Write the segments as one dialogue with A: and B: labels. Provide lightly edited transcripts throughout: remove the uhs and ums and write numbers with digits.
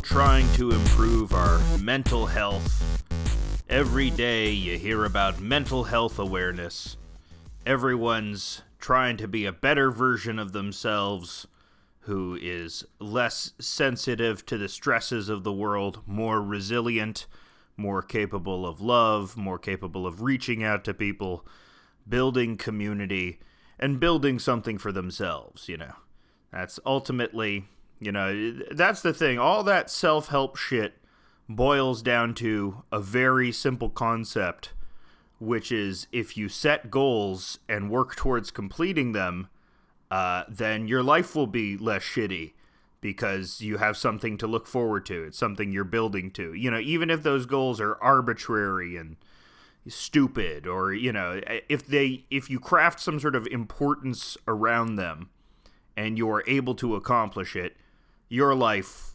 A: trying to improve our mental health. Every day you hear about mental health awareness. Everyone's trying to be a better version of themselves, who is less sensitive to the stresses of the world, more resilient, more capable of love, more capable of reaching out to people, building community, and building something for themselves, That's ultimately, that's the thing. All that self-help shit boils down to a very simple concept, which is if you set goals and work towards completing them, then your life will be less shitty because you have something to look forward to. It's something you're building to. Even if those goals are arbitrary and stupid, or if you craft some sort of importance around them and you're able to accomplish it, your life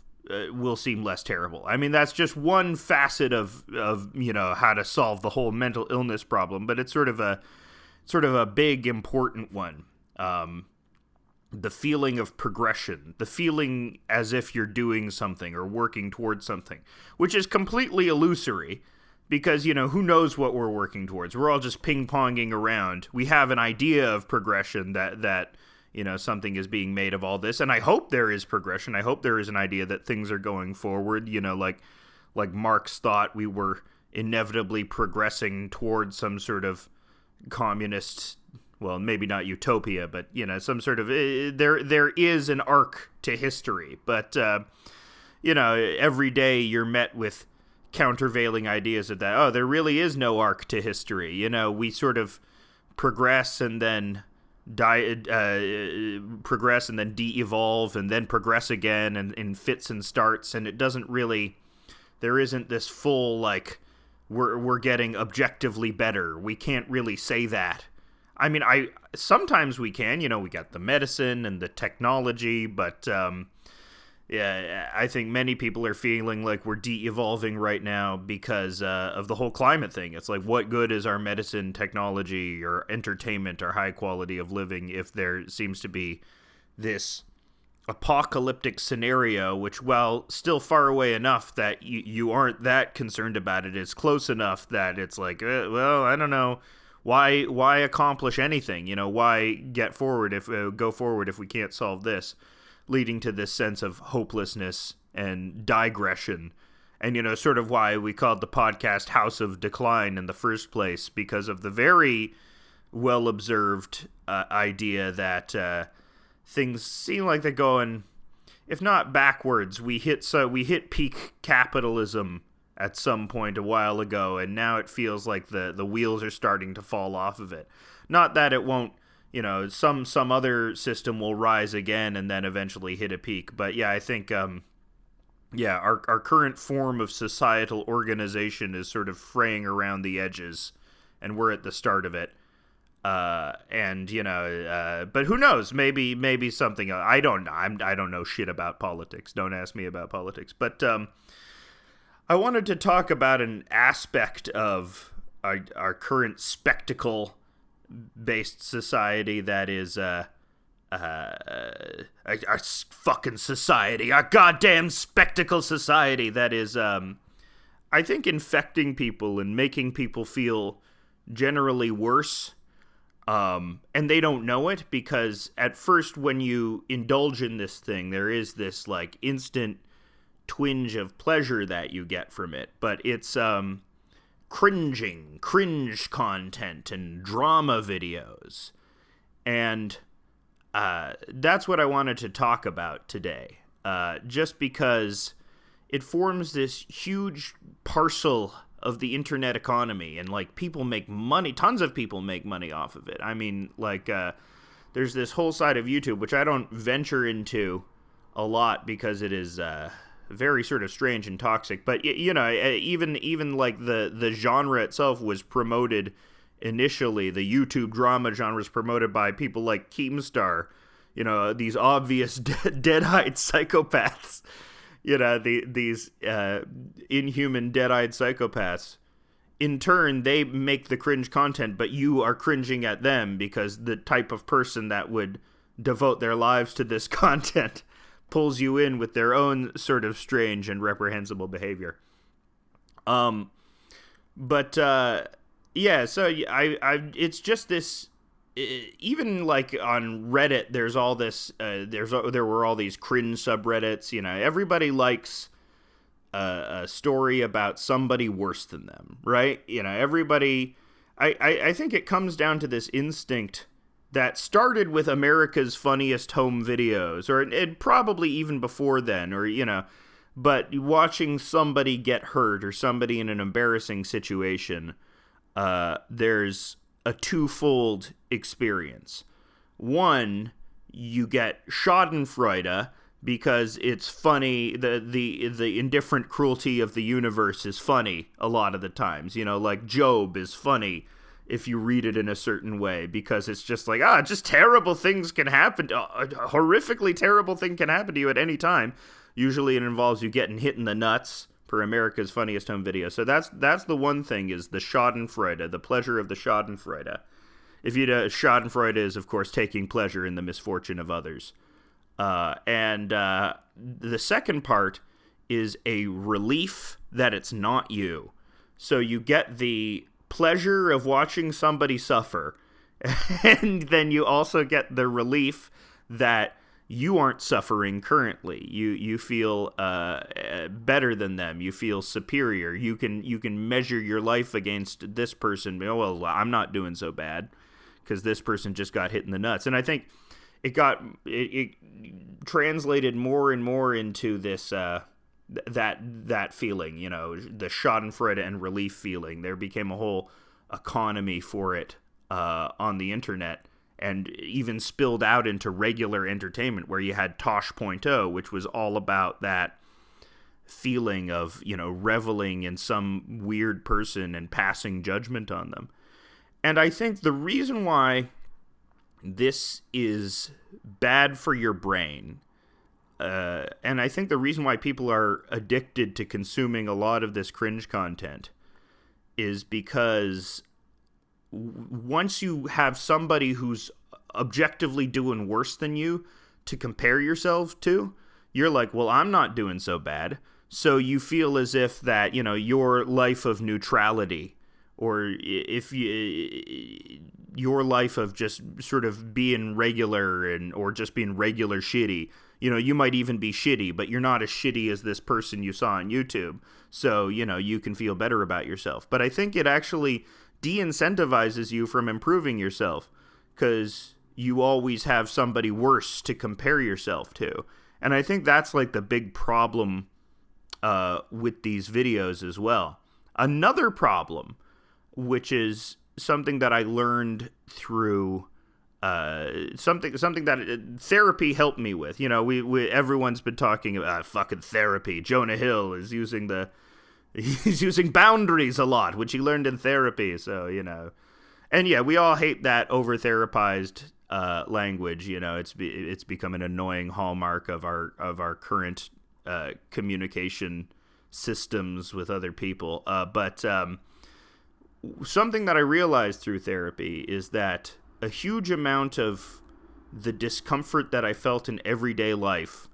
A: will seem less terrible. I mean, that's just one facet of how to solve the whole mental illness problem, but it's sort of a big important one. The feeling of progression, the feeling as if you're doing something or working towards something, which is completely illusory because, who knows what we're working towards? We're all just ping-ponging around. We have an idea of progression that something is being made of all this, and I hope there is progression. I hope there is an idea that things are going forward, like Marx thought we were inevitably progressing towards some sort of communist, well, maybe not utopia, but, some sort of, there is an arc to history, but, every day you're met with countervailing ideas of that. There really is no arc to history. We sort of progress and then progress and then de-evolve and then progress again and in fits and starts, and it doesn't really, there isn't this full, we're getting objectively better. We can't really say that. I mean, sometimes we can, we got the medicine and the technology, but I think many people are feeling like we're de-evolving right now because of the whole climate thing. It's like, what good is our medicine, technology, or entertainment, or high quality of living if there seems to be this apocalyptic scenario, which, while still far away enough that you aren't that concerned about it, is close enough that it's like, I don't know. Why accomplish anything? Why go forward if we can't solve this? Leading to this sense of hopelessness and digression. And, sort of why we called the podcast House of Decline in the first place, because of the very well-observed idea that things seem like they're going, if not backwards, we hit peak capitalism at some point a while ago, and now it feels like the wheels are starting to fall off of it. Not that it won't, some other system will rise again and then eventually hit a peak. But yeah, I think, our current form of societal organization is sort of fraying around the edges, and we're at the start of it. But who knows? Maybe something. I don't know shit about politics. Don't ask me about politics. But I wanted to talk about an aspect of our current spectacle-based society that is our fucking society, our goddamn spectacle society that is, I think, infecting people and making people feel generally worse, and they don't know it, because at first when you indulge in this thing, there is this instant twinge of pleasure that you get from it, but it's cringe content and drama videos, and that's what I wanted to talk about today, just because it forms this huge parcel of the internet economy, and people make money, tons of people make money off of it. I mean, there's this whole side of YouTube, which I don't venture into a lot because it is very sort of strange and toxic, but even the genre itself was promoted initially. The YouTube drama genre was promoted by people like Keemstar, these obvious dead-eyed psychopaths, these inhuman dead-eyed psychopaths. In turn, they make the cringe content, but you are cringing at them because the type of person that would devote their lives to this content pulls you in with their own sort of strange and reprehensible behavior. Yeah, so it's just this. Even like on Reddit, there's all this. There were all these cringe subreddits. You know, everybody likes a story about somebody worse than them, right? You know, everybody. I think it comes down to this instinct that started with America's Funniest Home Videos, or it probably even before then, or, you know, but watching somebody get hurt or somebody in an embarrassing situation, there's a twofold experience. One, you get schadenfreude because it's funny. The indifferent cruelty of the universe is funny a lot of the times. You know, like Job is funny if you read it in a certain way, because it's just like, just terrible things can happen. A horrifically terrible thing can happen to you at any time. Usually it involves you getting hit in the nuts, per America's Funniest Home Video. So that's the one thing, is the schadenfreude, the pleasure of the schadenfreude. If you know, schadenfreude is, of course, taking pleasure in the misfortune of others. And the second part is a relief that it's not you. So you get the pleasure of watching somebody suffer, and then you also get the relief that you aren't suffering currently. You feel better than them. You feel superior. You can measure your life against this person. Oh, well, I'm not doing so bad because this person just got hit in the nuts. And I think it translated more and more into this that feeling, you know, the schadenfreude and relief feeling. There became a whole economy for it on the internet, and even spilled out into regular entertainment, where you had Tosh.0, which was all about that feeling of, you know, reveling in some weird person and passing judgment on them. And I think the reason why this is bad for your brain, and I think the reason why people are addicted to consuming a lot of this cringe content, is because once you have somebody who's objectively doing worse than you to compare yourself to, you're like, well, I'm not doing so bad. So you feel as if that, you know, your life of neutrality, or if your life of just sort of being regular or just being regular shitty, you know, you might even be shitty, but you're not as shitty as this person you saw on YouTube. So, you know, you can feel better about yourself. But I think it actually de-incentivizes you from improving yourself, because you always have somebody worse to compare yourself to. And I think that's like the big problem with these videos as well. Another problem, which is something that I learned through something that therapy helped me with. You know, we everyone's been talking about fucking therapy. Jonah Hill is using he's using boundaries a lot, which he learned in therapy. So, you know, and yeah, we all hate that over-therapized language. You know, it's become an annoying hallmark of our current communication systems with other people. But something that I realized through therapy is that a huge amount of the discomfort that I felt in everyday life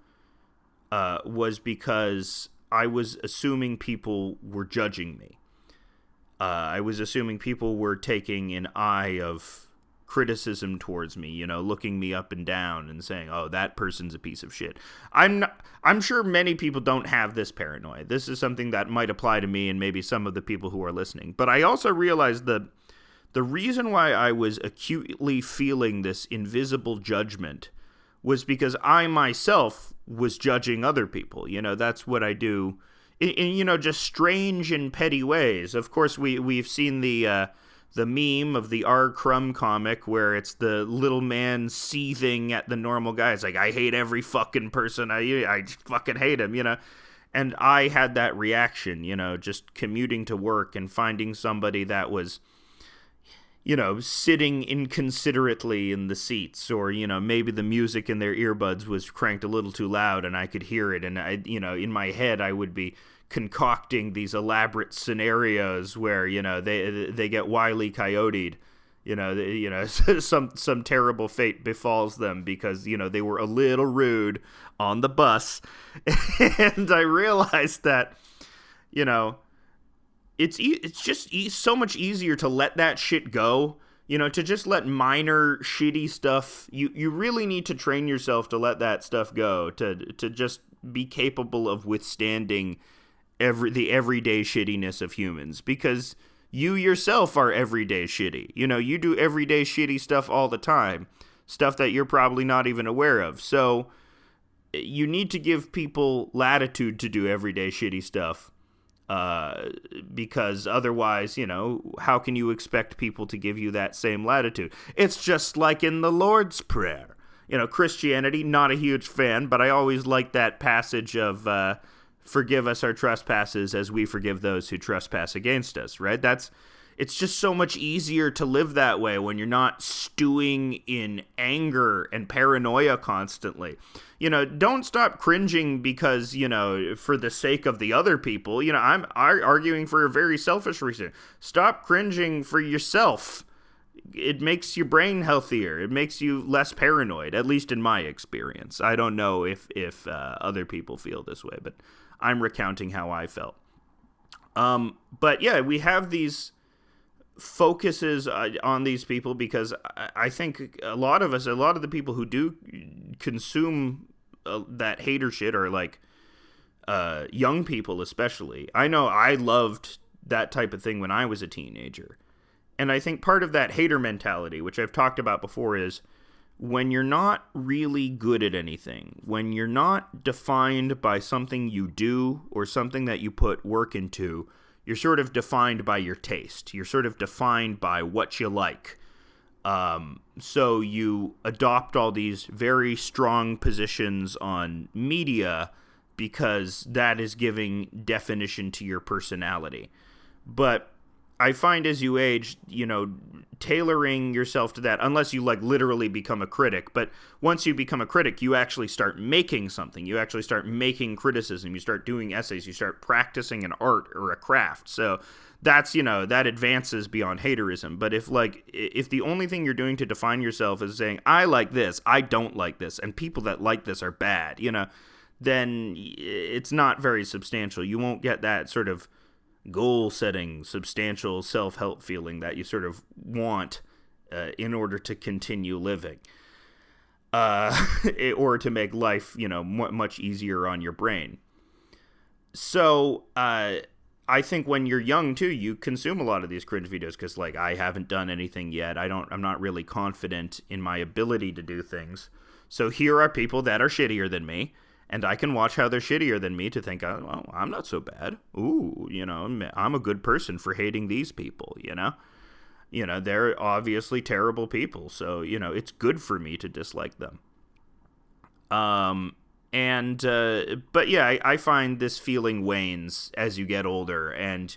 A: was because I was assuming people were judging me. I was assuming people were taking an eye of criticism towards me, you know, looking me up and down and saying, oh, that person's a piece of shit. I'm sure many people don't have this paranoia. This is something that might apply to me and maybe some of the people who are listening. But I also realized the reason why I was acutely feeling this invisible judgment was because I myself was judging other people. You know, that's what I do in you know, just strange and petty ways. Of course, we've seen the meme of the R. Crumb comic where it's the little man seething at the normal guy. It's like, I hate every fucking person. I fucking hate him, you know. And I had that reaction, you know, just commuting to work and finding somebody that was, you know, sitting inconsiderately in the seats, or, you know, maybe the music in their earbuds was cranked a little too loud and I could hear it. And I, you know, in my head, I would be concocting these elaborate scenarios where, you know, they get Wile E. Coyote'd, some terrible fate befalls them because they were a little rude on the bus. And I realized that it's just so much easier to let that shit go. To just let minor shitty stuff, you really need to train yourself to let that stuff go, to just be capable of withstanding the everyday shittiness of humans, because you yourself are everyday shitty. You do everyday shitty stuff all the time, stuff that you're probably not even aware of. So you need to give people latitude to do everyday shitty stuff, because otherwise, how can you expect people to give you that same latitude? It's just like in the Lord's Prayer. Christianity, not a huge fan, but I always like that passage of forgive us our trespasses as we forgive those who trespass against us, right? It's just so much easier to live that way when you're not stewing in anger and paranoia constantly. Don't stop cringing because, for the sake of the other people. I'm arguing for a very selfish reason. Stop cringing for yourself. It makes your brain healthier. It makes you less paranoid, at least in my experience. I don't know if other people feel this way, but I'm recounting how I felt. But yeah, we have these focuses on these people because I think a lot of the people who do consume that hater shit are like young people especially. I know I loved that type of thing when I was a teenager. And I think part of that hater mentality, which I've talked about before, is when you're not really good at anything, when you're not defined by something you do or something that you put work into, you're sort of defined by your taste. You're sort of defined by what you like. So you adopt all these very strong positions on media because that is giving definition to your personality. But I find as you age, tailoring yourself to that, unless you literally become a critic. But once you become a critic, you actually start making something. You actually start making criticism. You start doing essays. You start practicing an art or a craft. So that's, that advances beyond haterism. But if the only thing you're doing to define yourself is saying, I like this, I don't like this, and people that like this are bad, then it's not very substantial. You won't get that sort of goal-setting, substantial self-help feeling that you sort of want in order to continue living, or to make life, much easier on your brain. So I think when you're young too, you consume a lot of these cringe videos because, I haven't done anything yet. I'm not really confident in my ability to do things. So here are people that are shittier than me. And I can watch how they're shittier than me to think, oh, well, I'm not so bad. Ooh, I'm a good person for hating these people, They're obviously terrible people, so, it's good for me to dislike them. But yeah, I find this feeling wanes as you get older, and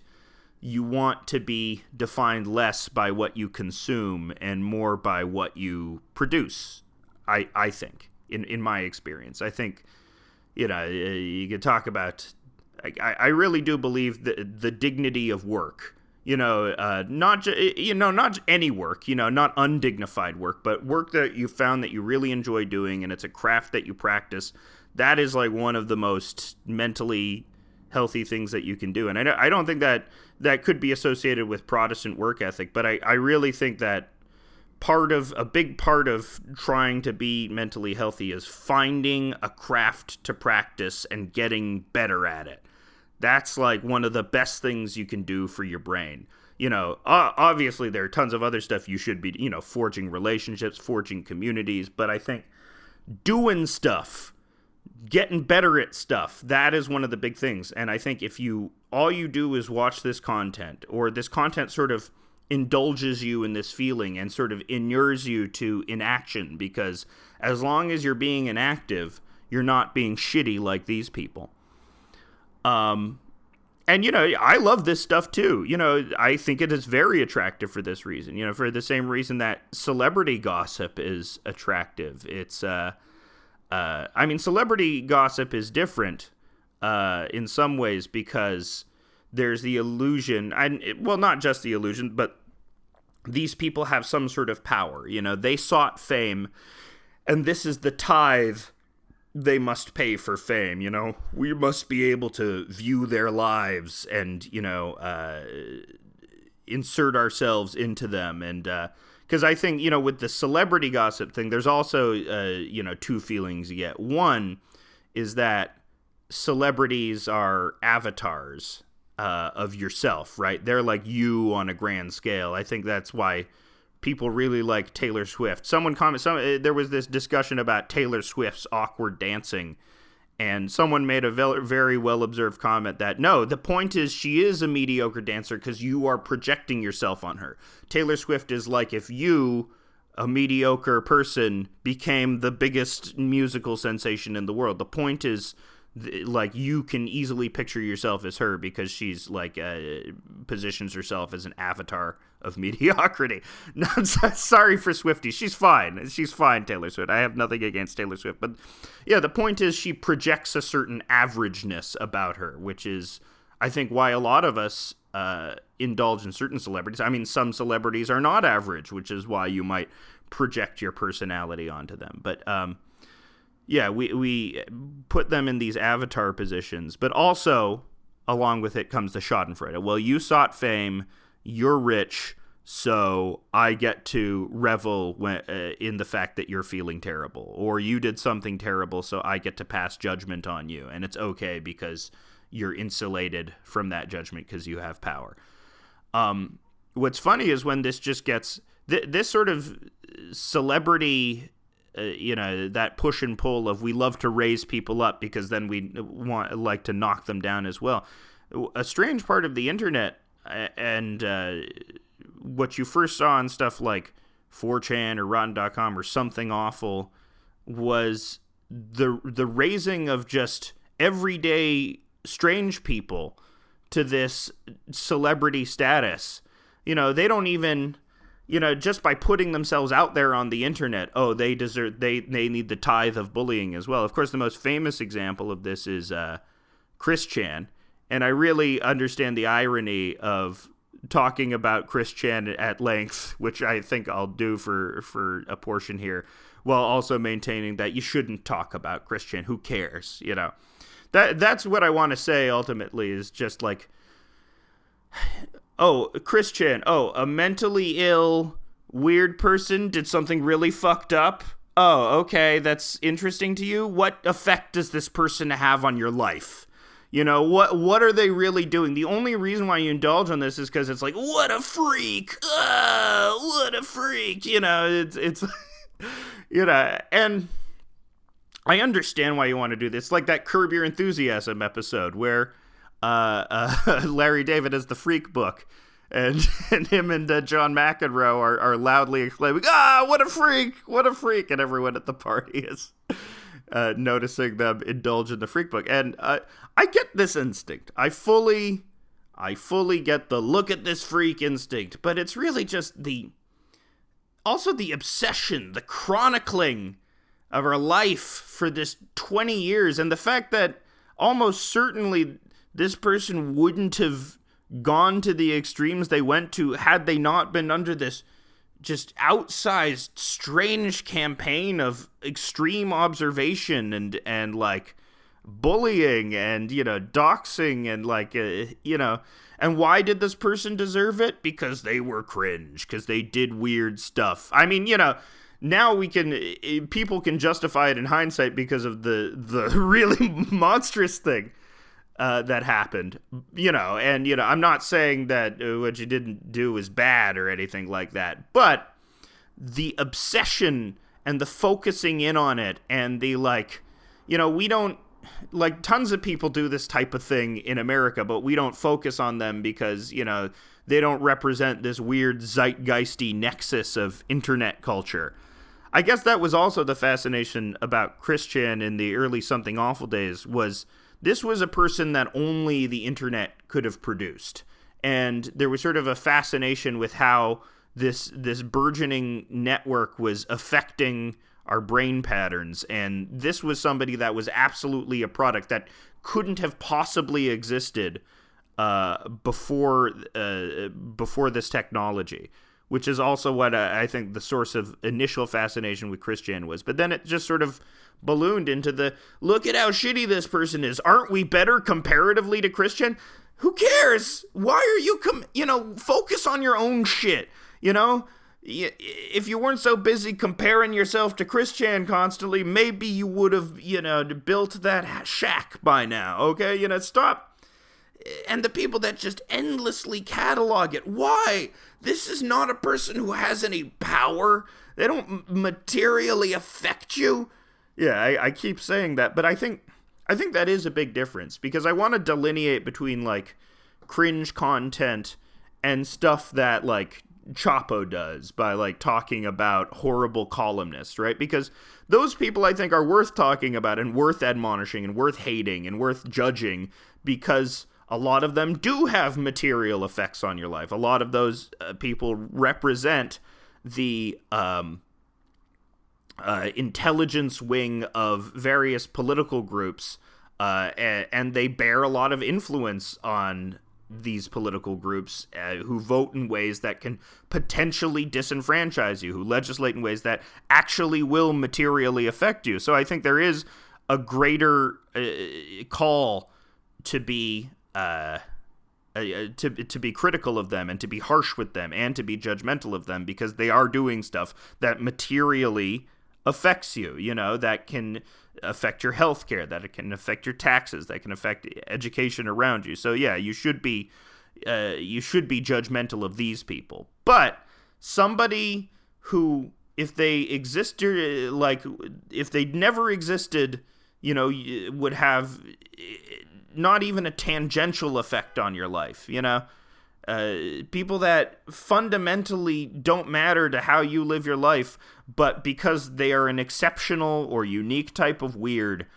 A: you want to be defined less by what you consume and more by what you produce, I think, in my experience. I think... you could talk about, I really do believe the dignity of work, not any work, not undignified work, but work that you found that you really enjoy doing and it's a craft that you practice. That is one of the most mentally healthy things that you can do. And I don't think that could be associated with Protestant work ethic, but I really think that a big part of trying to be mentally healthy is finding a craft to practice and getting better at it. That's one of the best things you can do for your brain. Obviously there are tons of other stuff you should be, forging relationships, forging communities, but I think doing stuff, getting better at stuff, that is one of the big things. And I think if all you do is watch this content, or this content sort of indulges you in this feeling and sort of inures you to inaction, because as long as you're being inactive, you're not being shitty like these people. And, I love this stuff too. I think it is very attractive for this reason, for the same reason that celebrity gossip is attractive. It's, celebrity gossip is different, in some ways, because there's the illusion, not just the illusion, but these people have some sort of power. You know, they sought fame, and this is the tithe they must pay for fame. You know, we must be able to view their lives and, you know, insert ourselves into them. And because I think, you know, with the celebrity gossip thing, there's also, you know, two feelings you get. One is that celebrities are avatars of yourself, right? They're like you on a grand scale. I think that's why people really like Taylor Swift. Someone commented, there was this discussion about Taylor Swift's awkward dancing, and someone made a very well-observed comment that, no, the point is she is a mediocre dancer because you are projecting yourself on her. Taylor Swift is like if you, a mediocre person, became the biggest musical sensation in the world. The point is, like, you can easily picture yourself as her because she's like positions herself as an avatar of mediocrity. No, sorry for Swiftie. She's fine, Taylor Swift. I have nothing against Taylor Swift, but yeah, the point is she projects a certain averageness about her, which is, I think, why a lot of us indulge in certain celebrities. I mean, some celebrities are not average, which is why you might project your personality onto them. But yeah, we put them in these avatar positions, but also along with it comes the schadenfreude. Well, you sought fame, you're rich, so I get to revel in the fact that you're feeling terrible, or you did something terrible, so I get to pass judgment on you, and it's okay because you're insulated from that judgment because you have power. What's funny is when this just gets this sort of celebrity. You know, that push and pull of we love to raise people up because then we like to knock them down as well. A strange part of the internet and what you first saw on stuff like 4chan or Rotten.com or Something Awful was the raising of just everyday strange people to this celebrity status. You know, they don't even... You know, just by putting themselves out there on the internet, oh, they need the tithe of bullying as well. Of course, the most famous example of this is Chris Chan, and I really understand the irony of talking about Chris Chan at length, which I think I'll do for a portion here, while also maintaining that you shouldn't talk about Chris Chan. Who cares? You know, that's what I want to say ultimately is just like, oh, Chris Chan, oh, a mentally ill, weird person did something really fucked up? Oh, okay, that's interesting to you? What effect does this person have on your life? You know, what are they really doing? The only reason why you indulge on this is because it's like, what a freak! What a freak! You know, it's you know, and I understand why you want to do this. Like that Curb Your Enthusiasm episode where Larry David has the freak book, and him and John McEnroe are loudly exclaiming, what a freak, and everyone at the party is noticing them indulge in the freak book. And I get this instinct. I fully get the look at this freak instinct, but it's really just the obsession, the chronicling of our life for this 20 years, and the fact that almost certainly this person wouldn't have gone to the extremes they went to had they not been under this just outsized, strange campaign of extreme observation and like bullying and, you know, doxing and like, you know, and why did this person deserve it? Because they were cringe, because they did weird stuff. I mean, you know, now people can justify it in hindsight because of the really monstrous thing that happened, you know, and, you know, I'm not saying that what you didn't do is bad or anything like that, but the obsession and the focusing in on it and the, like, you know, we don't, like, tons of people do this type of thing in America, but we don't focus on them because, you know, they don't represent this weird zeitgeisty nexus of internet culture. I guess that was also the fascination about Chris Chan in the early Something Awful days was this was a person that only the internet could have produced. And there was sort of a fascination with how this burgeoning network was affecting our brain patterns. And this was somebody that was absolutely a product that couldn't have possibly existed before this technology, which is also what I think the source of initial fascination with Christian was. But then it just sort of ballooned into the, look at how shitty this person is. Aren't we better comparatively to Christian? Who cares? Why are you, focus on your own shit, If you weren't so busy comparing yourself to Christian constantly, maybe you would have, built that shack by now, okay? Stop. And the people that just endlessly catalog it. Why? This is not a person who has any power. They don't materially affect you. Yeah, I keep saying that, but I think that is a big difference, because I want to delineate between, like, cringe content and stuff that, like, Chapo does by, like, talking about horrible columnists, right? Because those people, I think, are worth talking about and worth admonishing and worth hating and worth judging, because a lot of them do have material effects on your life. A lot of those people represent the intelligence wing of various political groups, and they bear a lot of influence on these political groups who vote in ways that can potentially disenfranchise you, who legislate in ways that actually will materially affect you. So I think there is a greater call to be to be critical of them and to be harsh with them and to be judgmental of them, because they are doing stuff that materially affects you, that can affect your health care, that it can affect your taxes, that can affect education around you. So yeah, you should be judgmental of these people. But somebody who, if they existed, like, if they never existed, would have not even a tangential effect on your life, people that fundamentally don't matter to how you live your life, but because they are an exceptional or unique type of weird,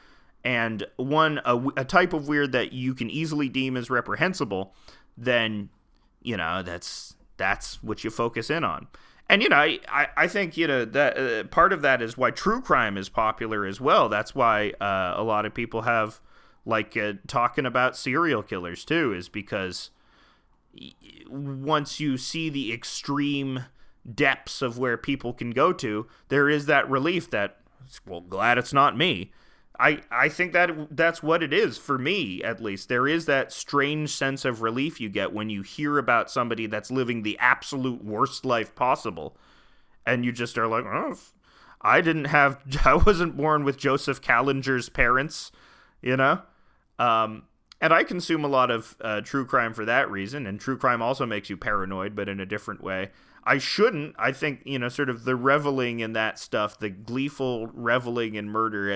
A: and a type of weird that you can easily deem as reprehensible, then, that's what you focus in on. And, I think, that part of that is why true crime is popular as well. That's why a lot of people have, like, talking about serial killers too, is because once you see the extreme depths of where people can go to, there is that relief that, well, glad it's not me. I think that's what it is for me, at least. There is that strange sense of relief you get when you hear about somebody that's living the absolute worst life possible, and you just are like, oh, I wasn't born with Joseph Callinger's parents, And I consume a lot of true crime for that reason, and true crime also makes you paranoid, but in a different way. I shouldn't. I think, sort of the reveling in that stuff, the gleeful reveling in murder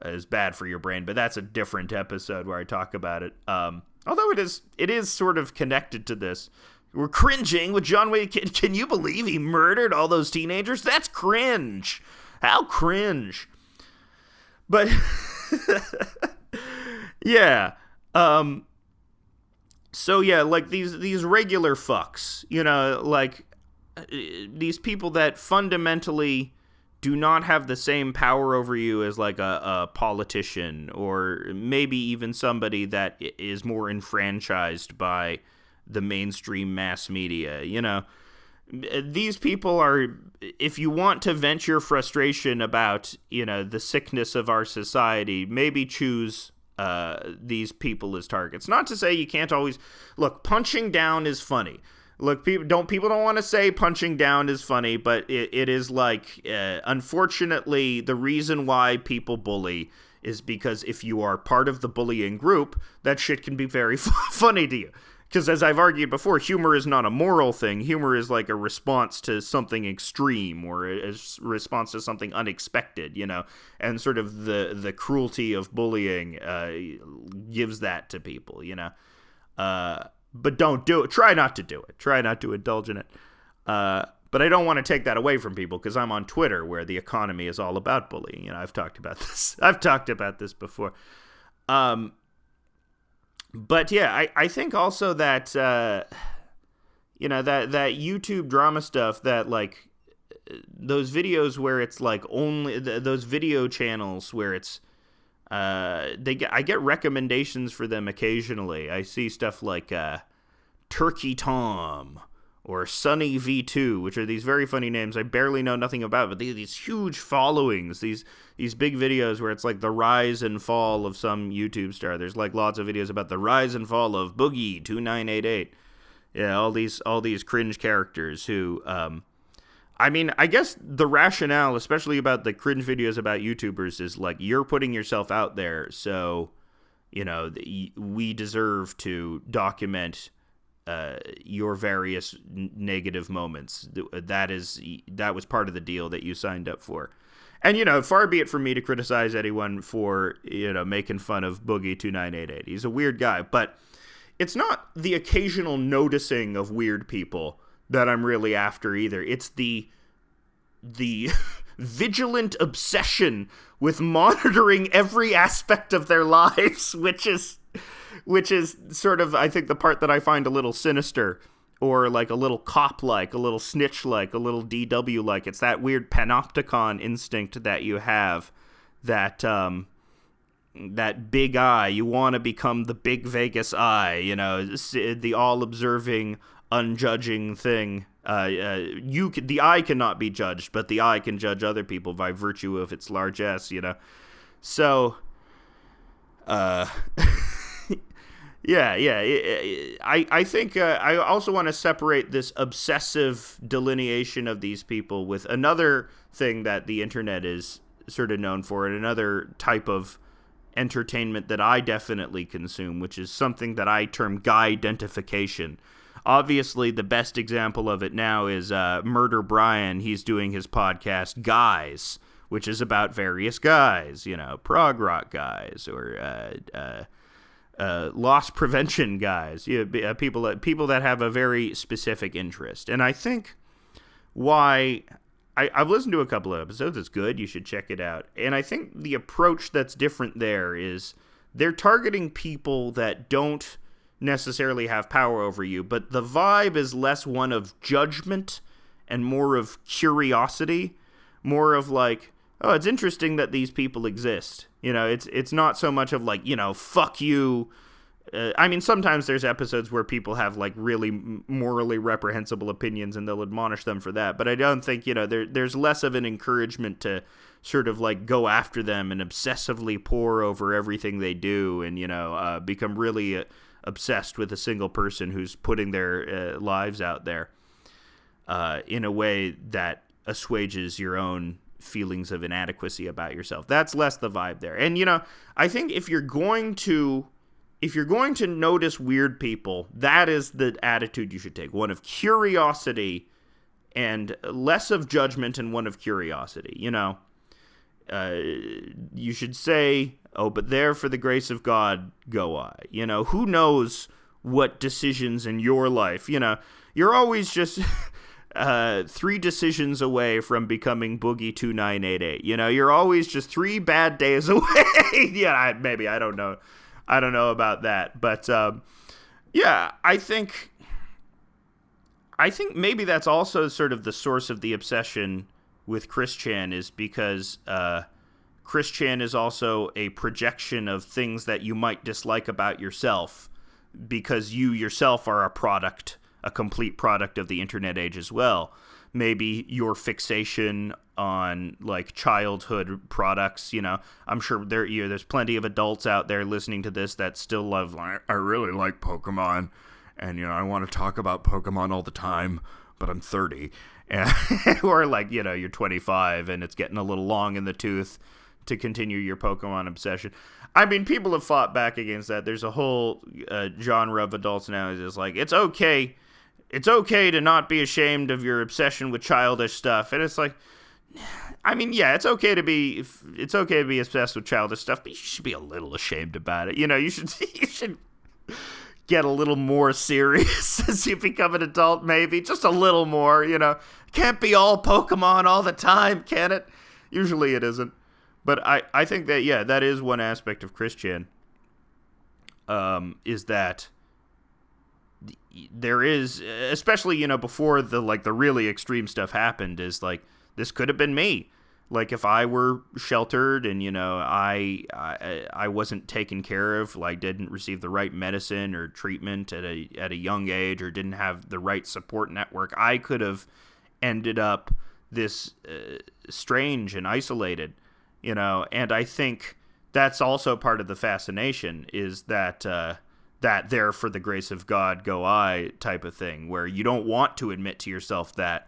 A: is bad for your brain, but that's a different episode where I talk about it. Although it is sort of connected to this. We're cringing with John Wayne. Can you believe he murdered all those teenagers? That's cringe. How cringe. But yeah. So yeah, like these regular fucks, like these people that fundamentally do not have the same power over you as like a politician, or maybe even somebody that is more enfranchised by the mainstream mass media, These people are, if you want to vent your frustration about, the sickness of our society, maybe choose these people as targets. Not to say you can't always look. Punching down is funny. Look, people don't want to say punching down is funny, but it is like, unfortunately, the reason why people bully is because if you are part of the bullying group, that shit can be very funny to you. Because as I've argued before, humor is not a moral thing. Humor is like a response to something extreme, or a response to something unexpected, and sort of the cruelty of bullying gives that to people, but don't do it. Try not to do it. Try not to indulge in it. But I don't want to take that away from people, because I'm on Twitter, where the economy is all about bullying. I've talked about this. I've talked about this before. But yeah, I think also that, that YouTube drama stuff, that like those videos where it's like only those video channels where it's, I get recommendations for them occasionally. I see stuff like Turkey Tom or Sunny V2, which are these very funny names I barely know nothing about, but they have these huge followings, these big videos where it's like the rise and fall of some YouTube star. There's like lots of videos about the rise and fall of Boogie2988. Yeah, all these cringe characters who, I mean, I guess the rationale, especially about the cringe videos about YouTubers, is like you're putting yourself out there, so, you know, we deserve to document your various negative moments. That was part of the deal that you signed up for. And, you know, far be it from me to criticize anyone for, you know, making fun of Boogie2988. He's a weird guy, but it's not the occasional noticing of weird people that I'm really after either. It's the vigilant obsession with monitoring every aspect of their lives, which is sort of, I think, the part that I find a little sinister, or like a little cop-like, a little snitch-like, a little DW-like. It's that weird panopticon instinct that you have, that big eye. You want to become the big Vegas eye, you know, the all-observing, unjudging thing. The eye cannot be judged, but the eye can judge other people by virtue of its largesse, you know. So, yeah. I think I also want to separate this obsessive delineation of these people with another thing that the internet is sort of known for, and another type of entertainment that I definitely consume, which is something that I term guy-dentification. Obviously, the best example of it now is Murder Brian. He's doing his podcast, Guys, which is about various guys, you know, prog rock guys, or loss prevention guys, people that have a very specific interest. And I think why I've listened to a couple of episodes. It's good. You should check it out. And I think the approach that's different there is they're targeting people that don't necessarily have power over you, but the vibe is less one of judgment and more of curiosity, more of like, oh, it's interesting that these people exist. You know, it's not so much of like, you know, fuck you. I mean, sometimes there's episodes where people have like really morally reprehensible opinions and they'll admonish them for that. But I don't think, you know, there's less of an encouragement to sort of like go after them and obsessively pore over everything they do and, you know, become really obsessed with a single person who's putting their lives out there in a way that assuages your own feelings of inadequacy about yourself. That's less the vibe there. And, you know, I think if you're going to notice weird people, that is the attitude you should take. One of curiosity and less of judgment, and one of curiosity. You know, you should say, oh, but there for the grace of God go I. You know, who knows what decisions in your life, you know, you're always just 3 decisions away from becoming Boogie2988. You know, you're always just 3 bad days away. Yeah, I don't know. I don't know about that, but yeah, I think maybe that's also sort of the source of the obsession with Chris Chan, is because Chris Chan is also a projection of things that you might dislike about yourself, because you yourself are a complete product of the internet age as well. Maybe your fixation on like childhood products, you know, I'm sure there's plenty of adults out there listening to this that still love, like, I really like Pokemon, and, you know, I want to talk about Pokemon all the time, but I'm 30. And, or like, you know, you're 25 and it's getting a little long in the tooth to continue your Pokemon obsession. I mean, people have fought back against that. There's a whole genre of adults now who's just like, it's okay to not be ashamed of your obsession with childish stuff. And it's like, I mean, yeah, it's okay to be obsessed with childish stuff, but you should be a little ashamed about it. You know, you should get a little more serious as you become an adult, maybe. Just a little more, you know. Can't be all Pokemon all the time, can it? Usually it isn't. But I think that, yeah, that is one aspect of Chris Chan, is that there is, especially, you know, before the really extreme stuff happened, is like, this could have been me. Like if I were sheltered and, I wasn't taken care of, like didn't receive the right medicine or treatment at a young age, or didn't have the right support network, I could have ended up this strange and isolated, and I think that's also part of the fascination, is that that there for the grace of God go I type of thing, where you don't want to admit to yourself that,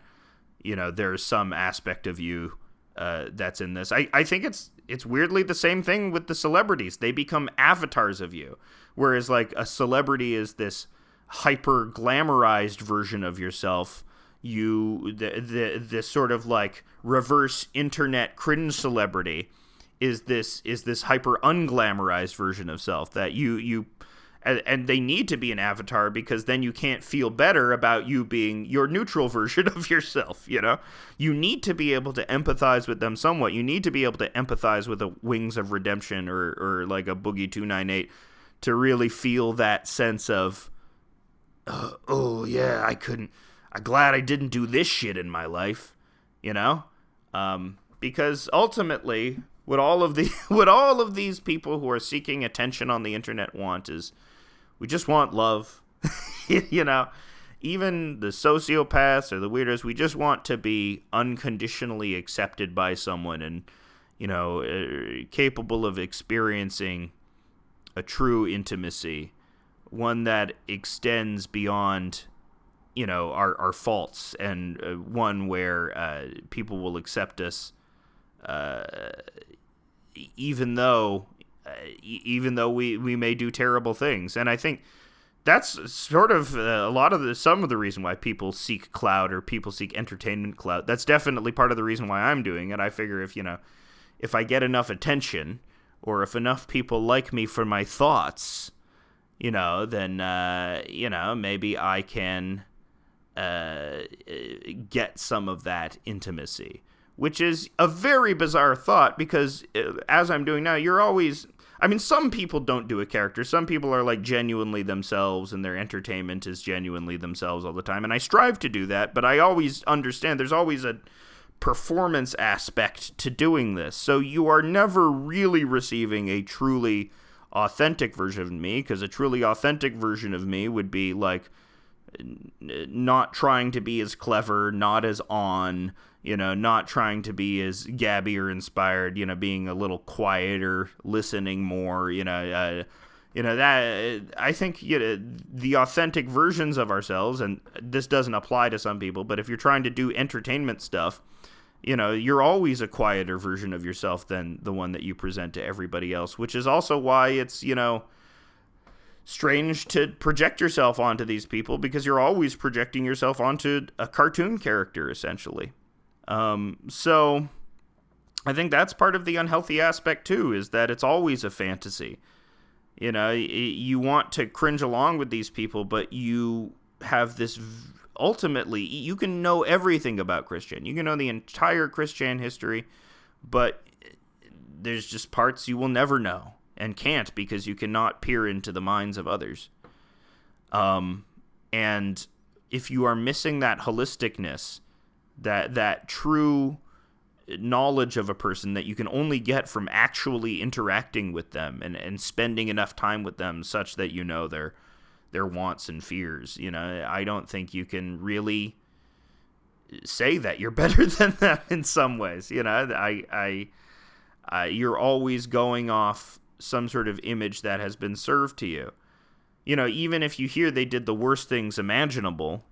A: there's some aspect of you that's in this. I think it's weirdly the same thing with the celebrities. They become avatars of you, whereas like a celebrity is this hyper glamorized version of yourself. This sort of like reverse internet cringe celebrity is this hyper unglamorized version of self that you and they need to be an avatar, because then you can't feel better about you being your neutral version of yourself. You need to be able to empathize with them somewhat. You need to be able to empathize with a Wings of Redemption or like a Boogie 298 to really feel that sense of, oh yeah, I'm glad I didn't do this shit in my life, because ultimately what all of these people who are seeking attention on the internet want is, we just want love. Even the sociopaths or the weirdos, we just want to be unconditionally accepted by someone and, capable of experiencing a true intimacy, one that extends beyond, our faults, and one where people will accept us, even though we may do terrible things. And I think that's sort of some of the reason why people seek clout, or people seek entertainment clout. That's definitely part of the reason why I'm doing it. I figure if I get enough attention, or if enough people like me for my thoughts, then maybe I can get some of that intimacy, which is a very bizarre thought, because as I'm doing now, some people don't do a character. Some people are like genuinely themselves, and their entertainment is genuinely themselves all the time. And I strive to do that, but I always understand there's always a performance aspect to doing this. So you are never really receiving a truly authentic version of me, because a truly authentic version of me would be like not trying to be as clever, not as not trying to be as gabby or inspired, being a little quieter, listening more, that I think the authentic versions of ourselves, and this doesn't apply to some people, but if you're trying to do entertainment stuff, you're always a quieter version of yourself than the one that you present to everybody else, which is also why it's, strange to project yourself onto these people, because you're always projecting yourself onto a cartoon character, essentially. So I think that's part of the unhealthy aspect too, is that it's always a fantasy. You want to cringe along with these people, but you have this, ultimately, you can know everything about Christian. You can know the entire Christian history, but there's just parts you will never know, and can't, because you cannot peer into the minds of others. And if you are missing that holisticness, that true knowledge of a person that you can only get from actually interacting with them and spending enough time with them such that their wants and fears, I don't think you can really say that you're better than them in some ways. You're always going off some sort of image that has been served to you. Even if you hear they did the worst things imaginable,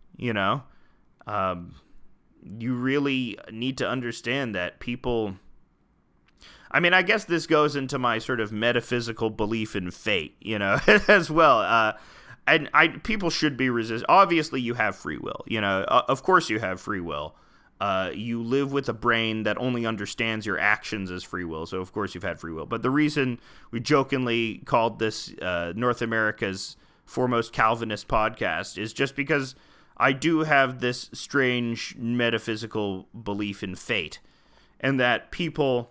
A: you really need to understand that people... I guess this goes into my sort of metaphysical belief in fate, as well. And people should be obviously, you have free will. Of course you have free will. You live with a brain that only understands your actions as free will, so of course you've had free will. But the reason we jokingly called this North America's foremost Calvinist podcast is just because I do have this strange metaphysical belief in fate, and that people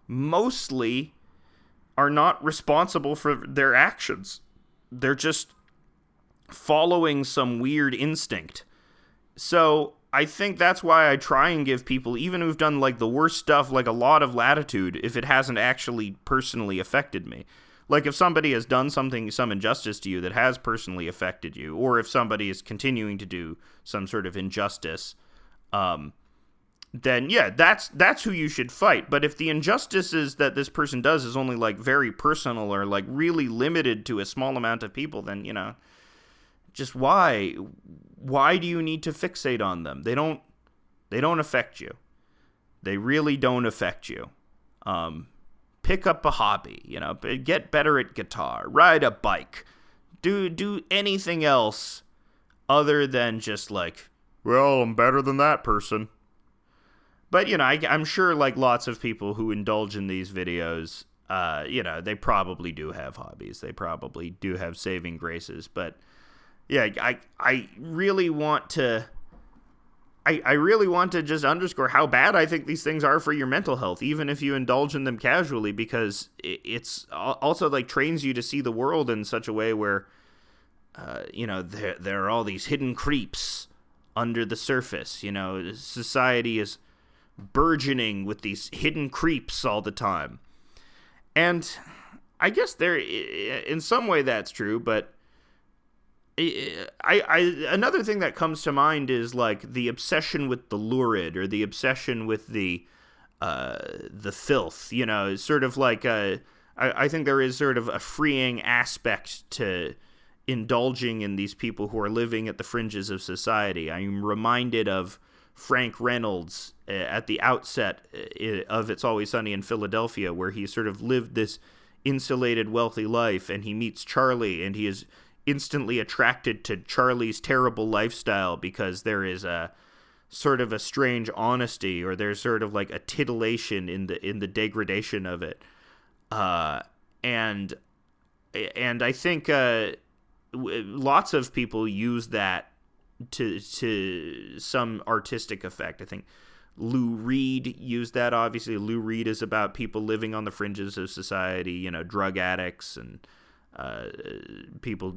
A: mostly are not responsible for their actions. They're just following some weird instinct. So I think that's why I try and give people, even who've done like the worst stuff, like a lot of latitude if it hasn't actually personally affected me. Like if somebody has done some injustice to you that has personally affected you, or if somebody is continuing to do some sort of injustice, then yeah, that's who you should fight. But if the injustices that this person does is only like very personal or like really limited to a small amount of people, then, you know, just why do you need to fixate on them? They don't affect you. They really don't affect you. Pick up a hobby, you know, get better at guitar, ride a bike, do anything else other than just like, well, I'm better than that person. But, you know, I'm sure like lots of people who indulge in these videos, you know, they probably do have hobbies. They probably do have saving graces. But yeah, I really want to just underscore how bad I think these things are for your mental health, even if you indulge in them casually, because it's also like trains you to see the world in such a way where, you know, there are all these hidden creeps under the surface. You know, society is burgeoning with these hidden creeps all the time. And I guess in some way that's true, but another thing that comes to mind is like the obsession with the lurid, or the obsession with the filth. You know, it's sort of like I think there is sort of a freeing aspect to indulging in these people who are living at the fringes of society. I'm reminded of Frank Reynolds at the outset of It's Always Sunny in Philadelphia, where he sort of lived this insulated, wealthy life, and he meets Charlie, and he is instantly attracted to Charlie's terrible lifestyle because there is a sort of a strange honesty, or there's sort of like a titillation in the degradation of it, and I think lots of people use that to some artistic effect. I think Lou Reed used that. Obviously, Lou Reed is about people living on the fringes of society, you know, drug addicts and people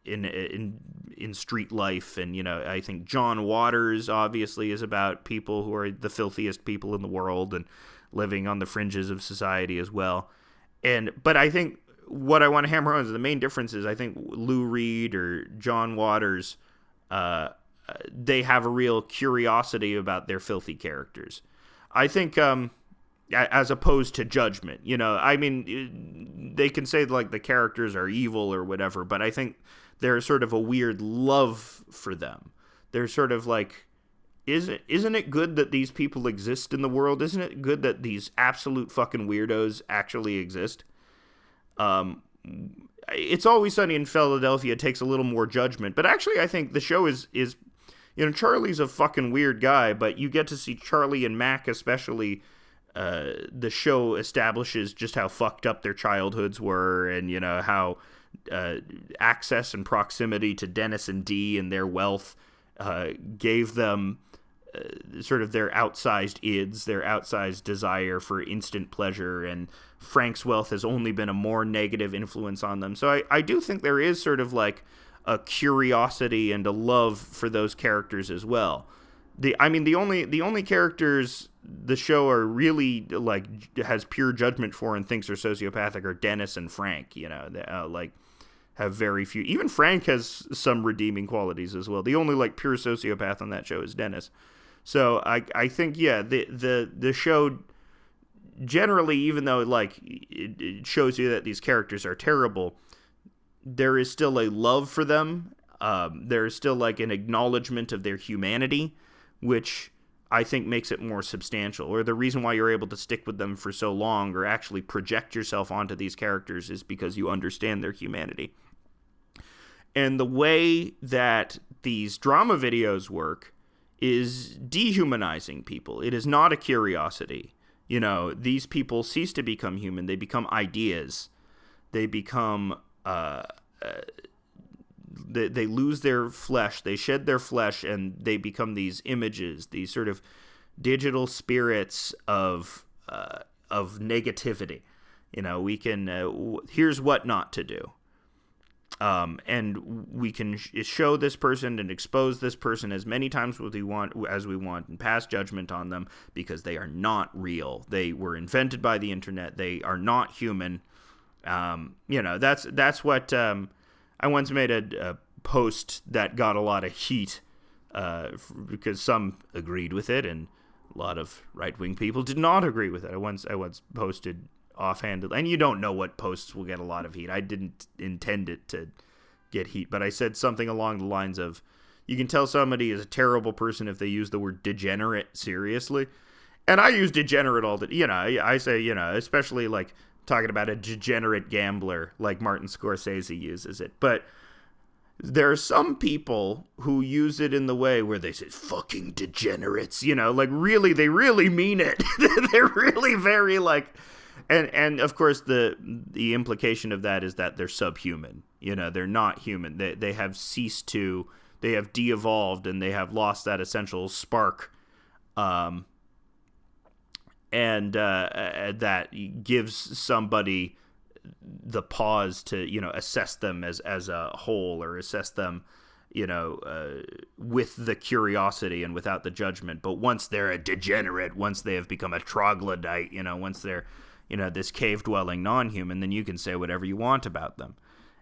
A: in street life. And, you know, I think John Waters obviously is about people who are the filthiest people in the world and living on the fringes of society as well. But I think what I want to hammer on is the main difference is I think Lou Reed or John Waters, they have a real curiosity about their filthy characters. I think, as opposed to Judgement, you know, I mean, they can say like the characters are evil or whatever, but I think there's sort of a weird love for them. They're sort of like, isn't it good that these people exist in the world? Isn't it good that these absolute fucking weirdos actually exist? It's Always Sunny in Philadelphia takes a little more judgment, but actually I think the show is you know, Charlie's a fucking weird guy, but you get to see Charlie and Mac especially. The show establishes just how fucked up their childhoods were, and, you know, how access and proximity to Dennis and Dee and their wealth gave them sort of their outsized ids, their outsized desire for instant pleasure, and Frank's wealth has only been a more negative influence on them. So I do think there is sort of like a curiosity and a love for those characters as well. The only characters the show are really like has pure judgment for and thinks are sociopathic are Dennis and Frank. You know, like have very few. Even Frank has some redeeming qualities as well. The only like pure sociopath on that show is Dennis. So I think, yeah, the show generally, even though like it shows you that these characters are terrible, there is still a love for them. There is still like an acknowledgement of their humanity, which I think makes it more substantial. Or the reason why you're able to stick with them for so long or actually project yourself onto these characters is because you understand their humanity. And the way that these drama videos work is dehumanizing people. It is not a curiosity. You know, these people cease to become human. They become ideas. They become, they lose their flesh. They shed their flesh, and they become these images, these sort of digital spirits of negativity. You know, we can, here's what not to do. And we can show this person and expose this person as many times as we want and pass judgment on them because they are not real. They were invented by the internet. They are not human. That's what I once made a post that got a lot of heat because some agreed with it and a lot of right-wing people did not agree with it. I once posted offhandedly, and you don't know what posts will get a lot of heat. I didn't intend it to get heat, but I said something along the lines of, you can tell somebody is a terrible person if they use the word degenerate seriously. And I use degenerate all the, I say, especially like talking about a degenerate gambler like Martin Scorsese uses it. But there are some people who use it in the way where they say, fucking degenerates, like really, they really mean it. They're really very like, and of course the implication of that is that they're subhuman. They're not human. They have ceased to, they have de-evolved and they have lost that essential spark. And that gives somebody the pause to, assess them as a whole, or assess them, with the curiosity and without the judgment. But once they're a degenerate, once they have become a troglodyte, once they're, this cave-dwelling non-human, then you can say whatever you want about them.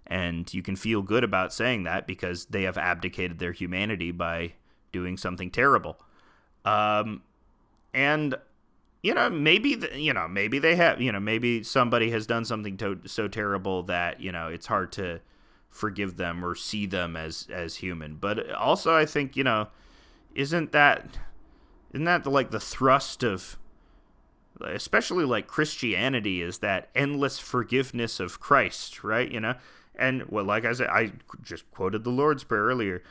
A: And you can feel good about saying that because they have abdicated their humanity by doing something terrible. And maybe they have, maybe somebody has done something so terrible that, it's hard to forgive them or see them as human. But also I think, isn't that like the thrust of, especially like Christianity, is that endless forgiveness of Christ, right? And well, like I said, I just quoted the Lord's Prayer earlier.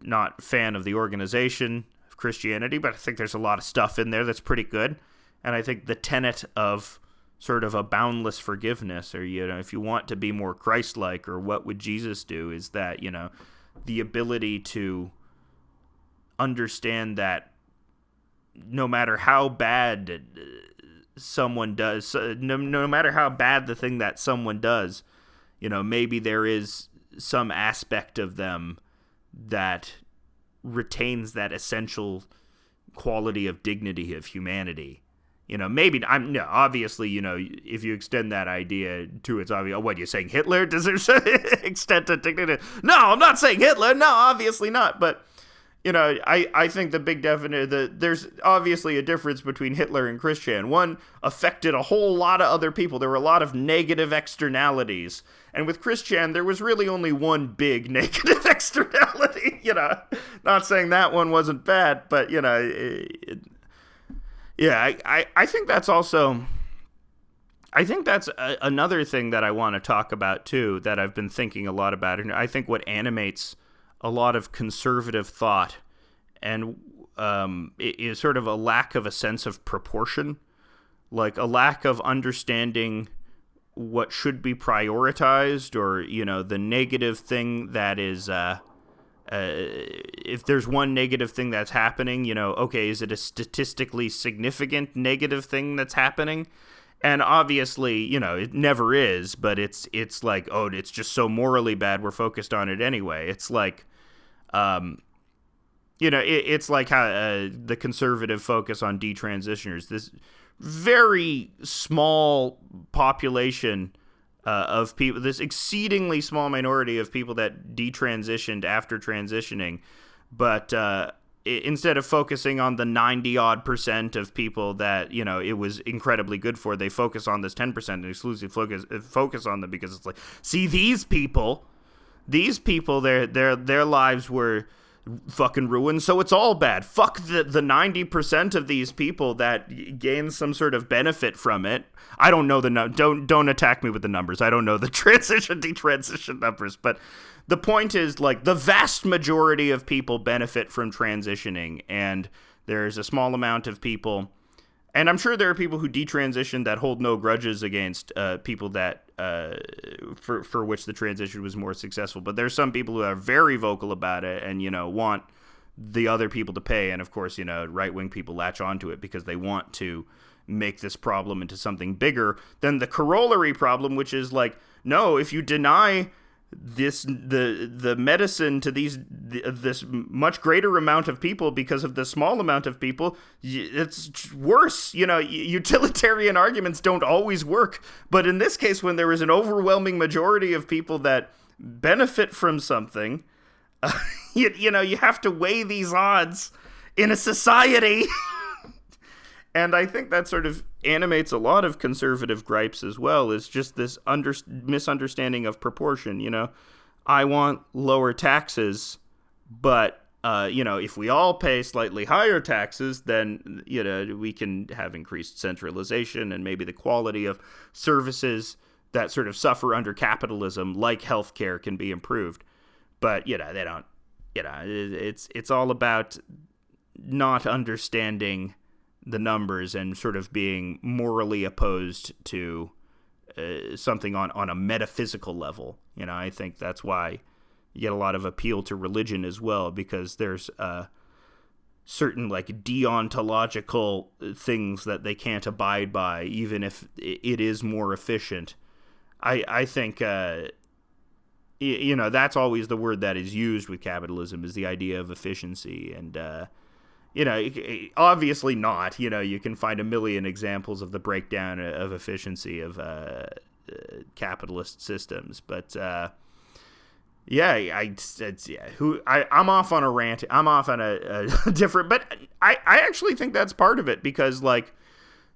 A: Not fan of the organization of Christianity, but I think there's a lot of stuff in there that's pretty good. And I think the tenet of sort of a boundless forgiveness, or, if you want to be more Christ-like, or what would Jesus do, is that, the ability to understand that no matter how bad someone does, no matter how bad the thing that someone does, maybe there is some aspect of them that retains that essential quality of dignity, of humanity. Maybe obviously, if you extend that idea to its obvious, what, you're saying Hitler deserves extent to dignity? No, I'm not saying Hitler. No, obviously not. But, I think the big there's obviously a difference between Hitler and Christian. One affected a whole lot of other people. There were a lot of negative externalities. And with Christian, there was really only one big negative externality, Not saying that one wasn't bad, but, I think that's also, another thing that I want to talk about too, that I've been thinking a lot about. And I think what animates a lot of conservative thought and is sort of a lack of a sense of proportion, like a lack of understanding what should be prioritized, or, the negative thing that is, if there's one negative thing that's happening, okay, is it a statistically significant negative thing that's happening? And obviously, it never is, but it's like, oh, it's just so morally bad, we're focused on it anyway. It's like, it's like how the conservative focus on detransitioners, this very small population of people, this exceedingly small minority of people that detransitioned after transitioning, but instead of focusing on the 90-odd% of people that, it was incredibly good for, they focus on this 10% and exclusively focus on them because it's like, see, these people, their lives were fucking ruined, so it's all bad. Fuck the 90% of these people that gain some sort of benefit from it. I don't know don't attack me with the numbers. I don't know the detransition numbers, but the point is, like, the vast majority of people benefit from transitioning, and there's a small amount of people, and I'm sure there are people who detransition that hold no grudges against people that for which the transition was more successful. But there's some people who are very vocal about it and, want the other people to pay. And, of course, right-wing people latch onto it because they want to make this problem into something bigger than the corollary problem, which is like, no, if you deny the medicine to this much greater amount of people because of the small amount of people, it's worse. Utilitarian arguments don't always work, but in this case, when there is an overwhelming majority of people that benefit from something, you have to weigh these odds in a society. And I think that sort of animates a lot of conservative gripes as well, is just this misunderstanding of proportion. I want lower taxes, but, if we all pay slightly higher taxes, then, we can have increased centralization, and maybe the quality of services that sort of suffer under capitalism, like healthcare, can be improved. But, they don't, it's all about not understanding the numbers and sort of being morally opposed to something on a metaphysical level. I think that's why you get a lot of appeal to religion as well, because there's certain like deontological things that they can't abide by, even if it is more efficient. I think that's always the word that is used with capitalism, is the idea of efficiency. And obviously not. You can find a million examples of the breakdown of efficiency of capitalist systems. But I'm off on a rant. I'm off on a different. But I actually think that's part of it, because like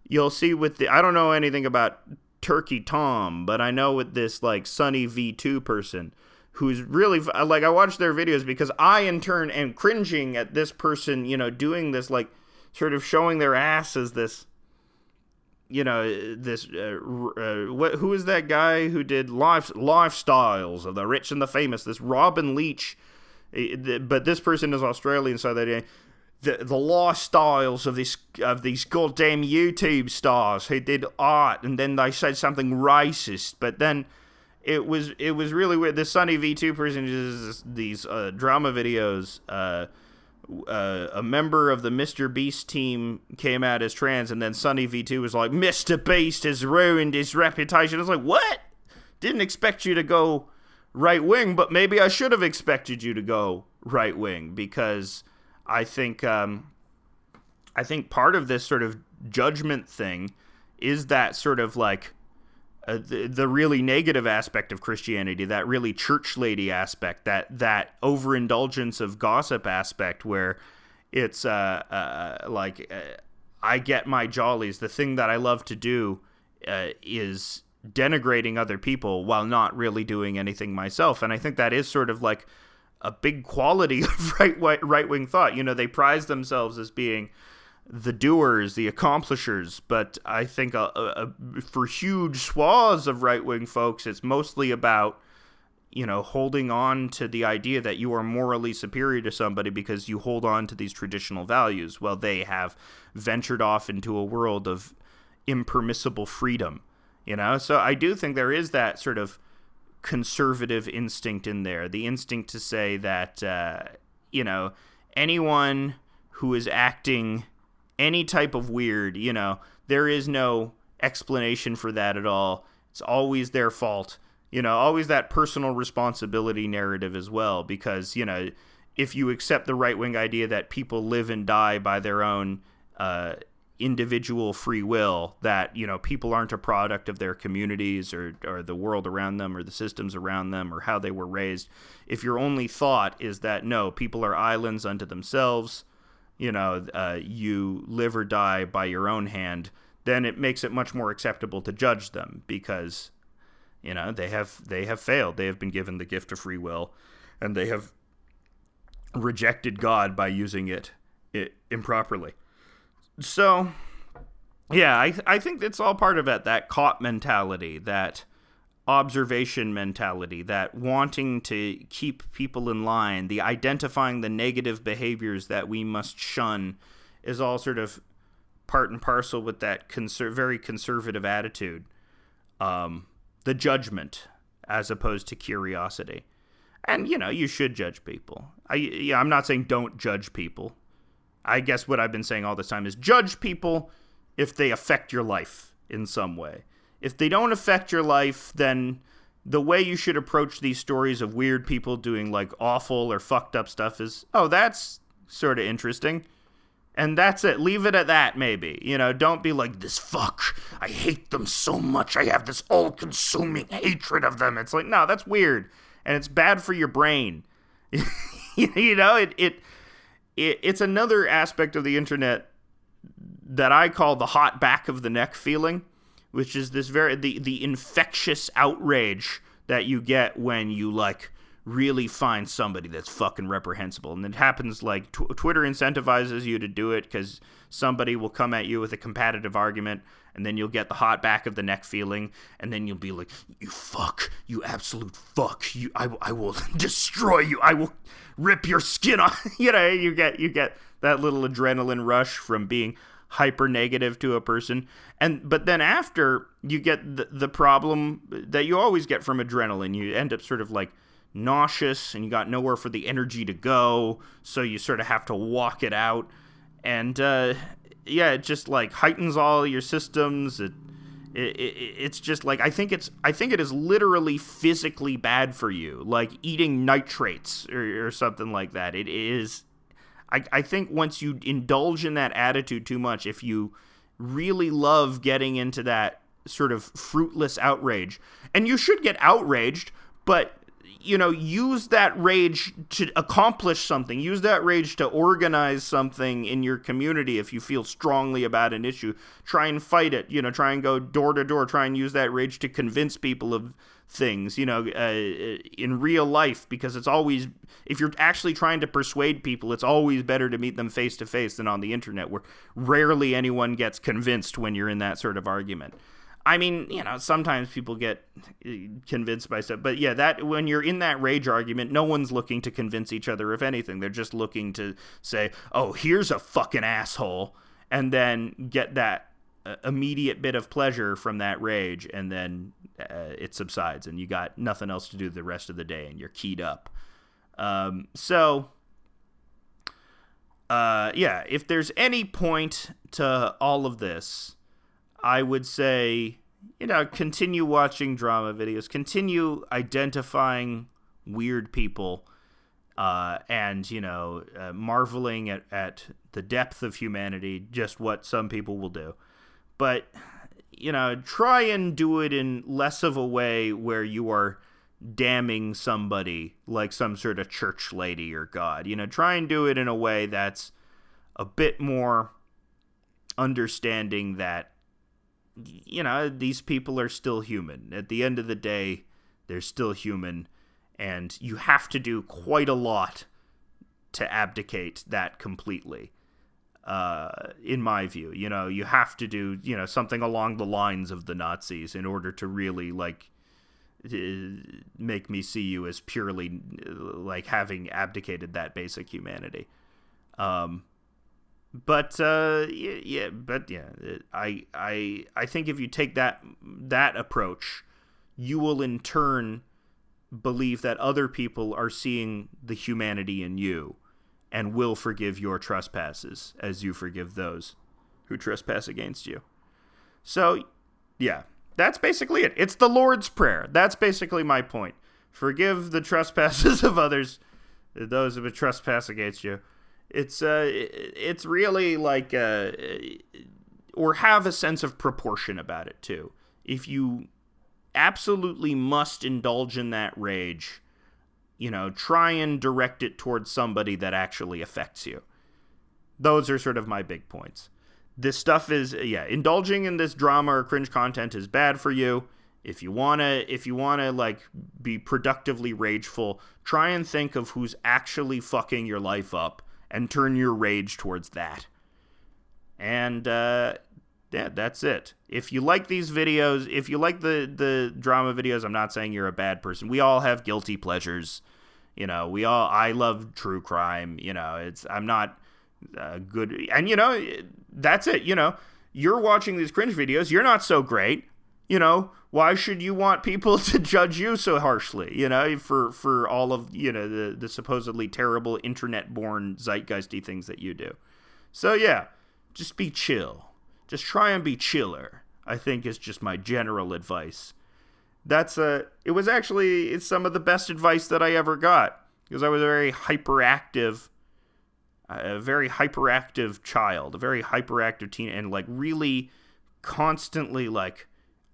A: you'll see with I don't know anything about Turkey Tom, but I know with this like Sunny V2 person, who's really, like, I watch their videos because I, in turn, am cringing at this person, doing this, like, sort of showing their ass as this, who is that guy who did lifestyles of the rich and the famous, this Robin Leach, but this person is Australian, so they the lifestyles of these goddamn YouTube stars who did art, and then they said something racist, but then it was really weird. This Sunny V2 person does these drama videos. A member of the Mr. Beast team came out as trans, and then Sunny V2 was like, Mr. Beast has ruined his reputation. I was like, what? Didn't expect you to go right wing, but maybe I should have expected you to go right wing, because I think part of this sort of judgment thing is that sort of like the really negative aspect of Christianity, that really church lady aspect, that overindulgence of gossip aspect, where it's I get my jollies. The thing that I love to do is denigrating other people while not really doing anything myself. And I think that is sort of like a big quality of right-wing thought. They prize themselves as being the doers, the accomplishers, but I think for huge swaths of right-wing folks, it's mostly about, holding on to the idea that you are morally superior to somebody because you hold on to these traditional values. Well, they have ventured off into a world of impermissible freedom, So I do think there is that sort of conservative instinct in there, the instinct to say that, anyone who is acting any type of weird, there is no explanation for that at all. It's always their fault. Always that personal responsibility narrative as well, because, if you accept the right-wing idea that people live and die by their own individual free will, that, people aren't a product of their communities or the world around them or the systems around them or how they were raised. If your only thought is that, no, people are islands unto themselves, you live or die by your own hand, then it makes it much more acceptable to judge them, because, they have failed. They have been given the gift of free will, and they have rejected God by using it improperly. So, yeah, I think it's all part of that caught mentality, that observation mentality, that wanting to keep people in line, the identifying the negative behaviors that we must shun, is all sort of part and parcel with that very conservative attitude. The judgment as opposed to curiosity. And, you should judge people. I'm not saying don't judge people. I guess what I've been saying all this time is judge people if they affect your life in some way. If they don't affect your life, then, the way you should approach these stories of weird people doing like awful or fucked up stuff is, oh, that's sort of interesting. And that's it. Leave it at that, maybe. Don't be like, this fuck, I hate them so much. I have this all-consuming hatred of them. It's like, no, that's weird. And it's bad for your brain. It's another aspect of the internet that I call the hot back of the neck feeling, which is this the infectious outrage that you get when you, like, really find somebody that's fucking reprehensible. And it happens like Twitter incentivizes you to do it because somebody will come at you with a competitive argument, and then you'll get the hot back of the neck feeling, and then you'll be like, you fuck, you absolute fuck, I will destroy you, I will rip your skin off. You get that little adrenaline rush from being hyper negative to a person. But then after, you get the problem that you always get from adrenaline. You end up sort of like nauseous, and you got nowhere for the energy to go, so you sort of have to walk it out. And it just like heightens all your systems. It's just like, I think it is literally physically bad for you, like eating nitrates or something like that. It is. I think once you indulge in that attitude too much, if you really love getting into that sort of fruitless outrage, and you should get outraged, but use that rage to accomplish something. Use that rage to organize something in your community. If you feel strongly about an issue, try and fight it. Try and go door to door. Try and use that rage to convince people of things, in real life, because it's always, if you're actually trying to persuade people, it's always better to meet them face to face than on the internet, where rarely anyone gets convinced when you're in that sort of argument. I mean, sometimes people get convinced by stuff, but yeah, that when you're in that rage argument, no one's looking to convince each other of anything. They're just looking to say, oh, here's a fucking asshole, and then get that immediate bit of pleasure from that rage, and then it subsides, and you got nothing else to do the rest of the day, and you're keyed up. If there's any point to all of this, I would say, continue watching drama videos, continue identifying weird people, and marveling at the depth of humanity, just what some people will do. But, try and do it in less of a way where you are damning somebody like some sort of church lady or God. Try and do it in a way that's a bit more understanding that, these people are still human. At the end of the day, they're still human, and you have to do quite a lot to abdicate that completely. In my view, you have to do, something along the lines of the Nazis in order to really, like, make me see you as purely, like, having abdicated that basic humanity. I think if you take that approach, you will in turn believe that other people are seeing the humanity in you, and will forgive your trespasses as you forgive those who trespass against you. So, yeah, that's basically it. It's the Lord's Prayer. That's basically my point. Forgive the trespasses of others, those who trespass against you. It's really like, or have a sense of proportion about it too. If you absolutely must indulge in that rage, try and direct it towards somebody that actually affects you. Those are sort of my big points. This stuff is, indulging in this drama or cringe content is bad for you. If you wanna like be productively rageful, try and think of who's actually fucking your life up and turn your rage towards that. And that's it. If you like these videos, if you like the drama videos, I'm not saying you're a bad person. We all have guilty pleasures. I love true crime. I'm not good. And, that's it. You're watching these cringe videos. You're not so great. Why should you want people to judge you so harshly, for all of, the supposedly terrible internet-born zeitgeisty things that you do. So, yeah, just be chill. Just try and be chiller, I think, is just my general advice. It was actually it's some of the best advice that I ever got because I was a very hyperactive child, a very hyperactive teen, and like really constantly like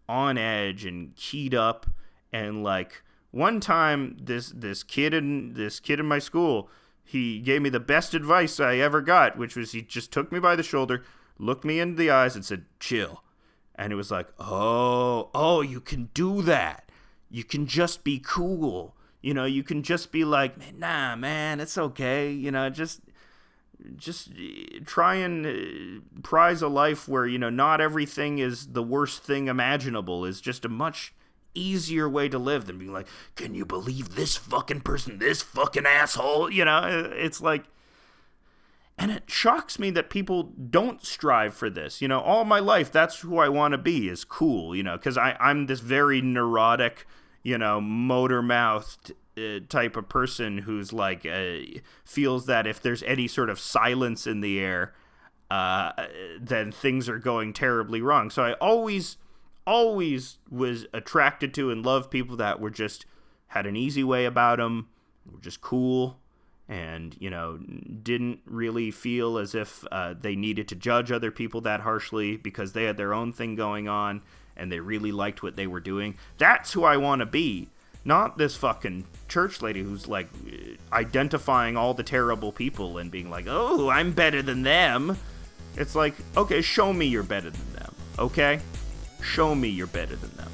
A: on edge and keyed up. And like one time, this kid in my school, he gave me the best advice I ever got, which was he just took me by the shoulder, looked me in the eyes, and said, "Chill." And it was like, oh, you can do that. You can just be cool. You can just be like, nah, man, it's okay. Just try and prize a life where, not everything is the worst thing imaginable. Is just a much easier way to live than being like, can you believe this fucking person, this fucking asshole? It's like, and it shocks me that people don't strive for this. All my life, that's who I want to be, is cool, because I'm this very neurotic, motor-mouthed type of person who's like, feels that if there's any sort of silence in the air, then things are going terribly wrong. So I always was attracted to and loved people that were just, had an easy way about them, were just cool, and, didn't really feel as if they needed to judge other people that harshly because they had their own thing going on and they really liked what they were doing. That's who I want to be. Not this fucking church lady who's like identifying all the terrible people and being like, oh, I'm better than them. It's like, okay, show me you're better than them, okay? Show me you're better than them.